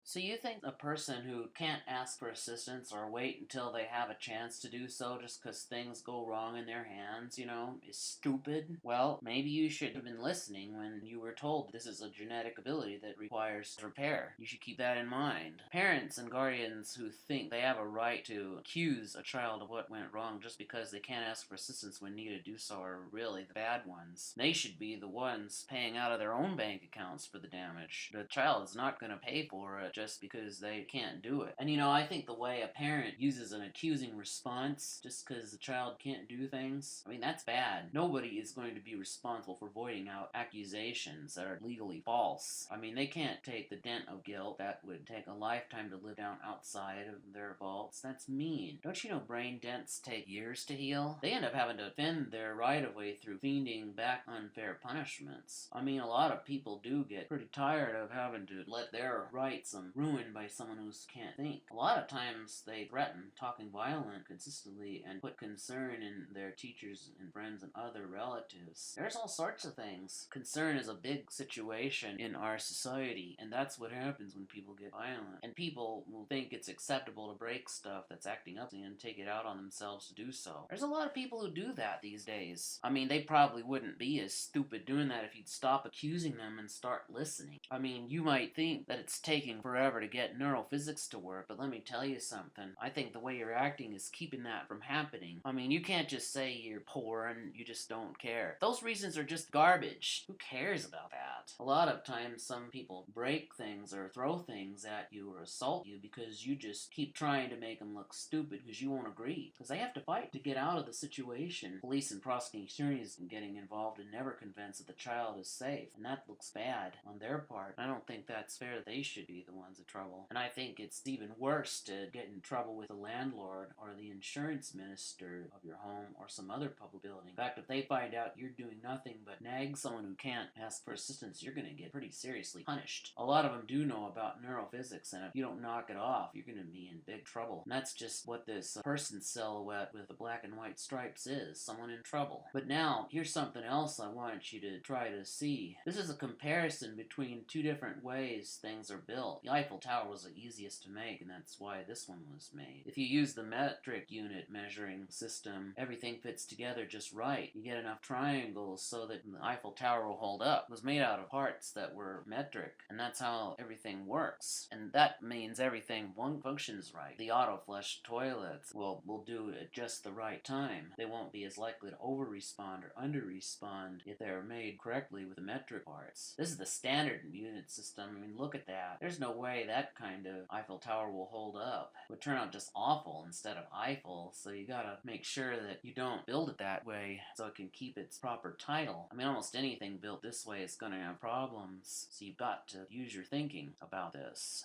So you think a person who can't ask for assistance or wait until they have a chance to do so just because things go wrong in their hands, is stupid? Well, maybe you should have been listening when you were told this is a genetic ability that requires repair. You should keep that in mind. Parents and guardians who think they have a right to accuse a child of what went wrong just because they can't ask for assistance when needed to do so are really the bad ones. They should be the ones paying out of their own bank accounts for the damage. The child is not going to pay for it just because they can't do it. And I think the way a parent uses an accusing response just because the child can't do things, that's bad. Nobody is going to be responsible for voiding out accusations that are legally false. They can't take the dent of guilt that would take a lifetime to live down outside of their vaults. That's mean. Don't you know brain dents take years to heal? They end up having to defend their right of way through fiending back unfair punishments. A lot of people do get pretty tired of having to let their rights ruined by someone who can't think. A lot of times they threaten, talking violent consistently, and put concern in their teachers and friends and other relatives. There's all sorts of things. Concern is a big situation in our society, and that's what happens when people get violent. And people will think it's acceptable to break stuff that's acting up and take it out on themselves to do so. There's a lot of people who do that these days. They probably wouldn't be as stupid doing that if you'd stop accusing them and start listening. You might think that it's taking forever to get neurophysics to work, but let me tell you something. I think the way you're acting is keeping that from happening. You can't just say you're poor and you just don't care. Those reasons are just garbage. Who cares about that? A lot of times some people break things or throw things at you or assault you because you just keep trying to make them look stupid because you won't agree. Because they have to fight to get out of the situation. Police and prosecuting attorneys getting involved and never convinced that the child is safe. And that looks bad on their part. I don't think that's fair that they should be the ones in trouble. And I think it's even worse to get in trouble with the landlord or the insurance minister of your home or some other public building. In fact, if they find out you're doing nothing but nag someone who can't ask for assistance, you're going to get pretty seriously punished. A lot of them do know about neurophysics, and if you don't knock it off, you're going to be in big trouble. And that's just what this person silhouette with the black and white stripes is, someone in trouble. But now, here's something else I want you to try to see. This is a comparison between two different ways things are built. The Eiffel Tower was the easiest to make, and that's why this one was made. If you use the metric unit measuring system, everything fits together just right. You get enough triangles so that the Eiffel Tower will hold up. It was made out of parts that were metric, and that's how everything works. And that means everything functions right. The auto-flush toilets will do it at just the right time. They won't be as likely to over-respond or under-respond if they're made correctly with the metric parts. This is the standard unit system. Look at that. There's no way that kind of Eiffel Tower will hold up. It would turn out just awful instead of Eiffel, so you gotta make sure that you don't build it that way so it can keep its proper title. Almost anything built this way is gonna have problems, so you've got to use your thinking about this.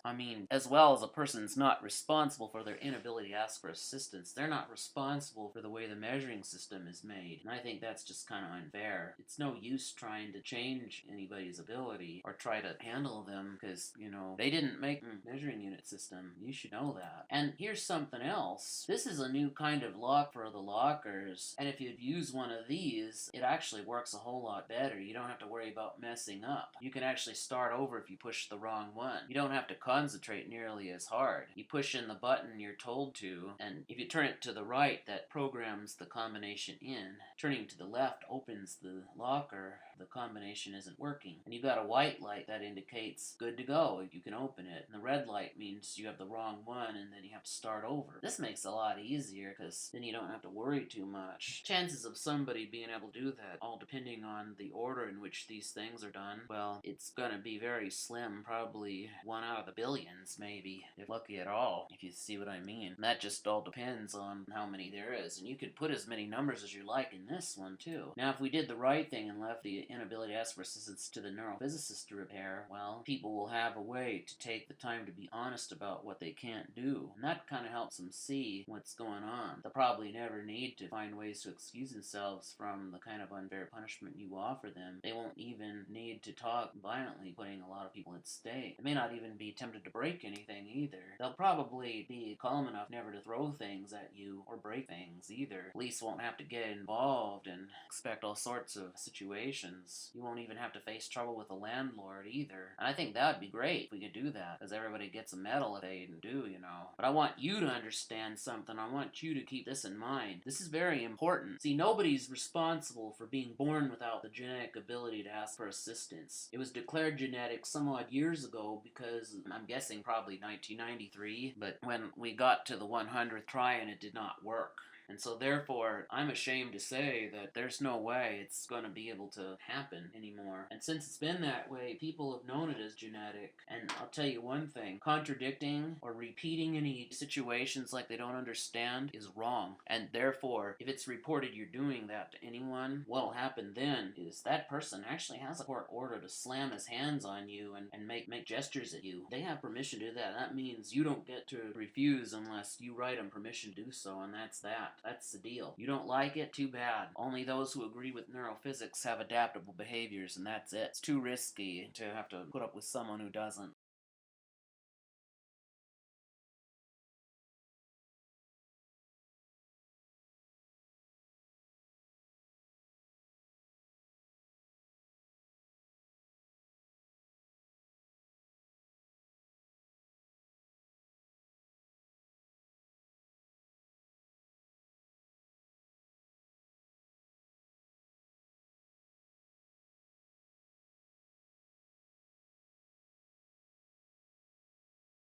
As well as a person's not responsible for their inability to ask for assistance, they're not responsible for the way the measuring system is made, and I think that's just kind of unfair. It's no use trying to change anybody's ability or try to handle them because, they didn't make a measuring unit system. You should know that. And here's something else. This is a new kind of lock for the lockers, and if you'd use one of these, it actually works a whole lot better. You don't have to worry about messing up. You can actually start over if you push the wrong one. You don't have to concentrate nearly as hard. You push in the button you're told to, and if you turn it to the right, that programs the combination in. Turning to the left opens the locker. The combination isn't working. And you've got a white light that indicates good to go. You can open it. And the red light means you have the wrong one and then you have to start over. This makes it a lot easier because then you don't have to worry too much. Chances of somebody being able to do that, all depending on the order in which these things are done, well, it's gonna be very slim. Probably 1 out of the billions, maybe, if lucky at all, if you see what I mean. And that just all depends on how many there is. And you could put as many numbers as you like in this one, too. Now, if we did the right thing and left the inability to ask for assistance to the neurophysicist to repair, well, people will have a way to take the time to be honest about what they can't do. And that kind of helps them see what's going on. They'll probably never need to find ways to excuse themselves from the kind of unfair punishment you offer them. They won't even need to talk violently, putting a lot of people at stake. They may not even be tempted to break anything either. They'll probably be calm enough never to throw things at you or break things either. Police won't have to get involved and expect all sorts of situations situations. You won't even have to face trouble with the landlord either. And I think that would be great if we could do that, because everybody gets a medal if they do, you know. But I want you to understand something. I want you to keep this in mind. This is very important. See, nobody's responsible for being born without the genetic ability to ask for assistance. It was declared genetic some odd years ago because, I'm guessing probably 1993, but when we got to the 100th try and it did not work. And so therefore, I'm ashamed to say that there's no way it's going to be able to happen anymore. And since it's been that way, people have known it as genetic. And I'll tell you one thing, contradicting or repeating any situations like they don't understand is wrong. And therefore, if it's reported you're doing that to anyone, what'll happen then is that person actually has a court order to slam his hands on you and make gestures at you. They have permission to do that. That means you don't get to refuse unless you write them permission to do so, and that's that. That's the deal. You don't like it? Too bad. Only those who agree with neurophysics have adaptable behaviors, and that's it. It's too risky to have to put up with someone who doesn't.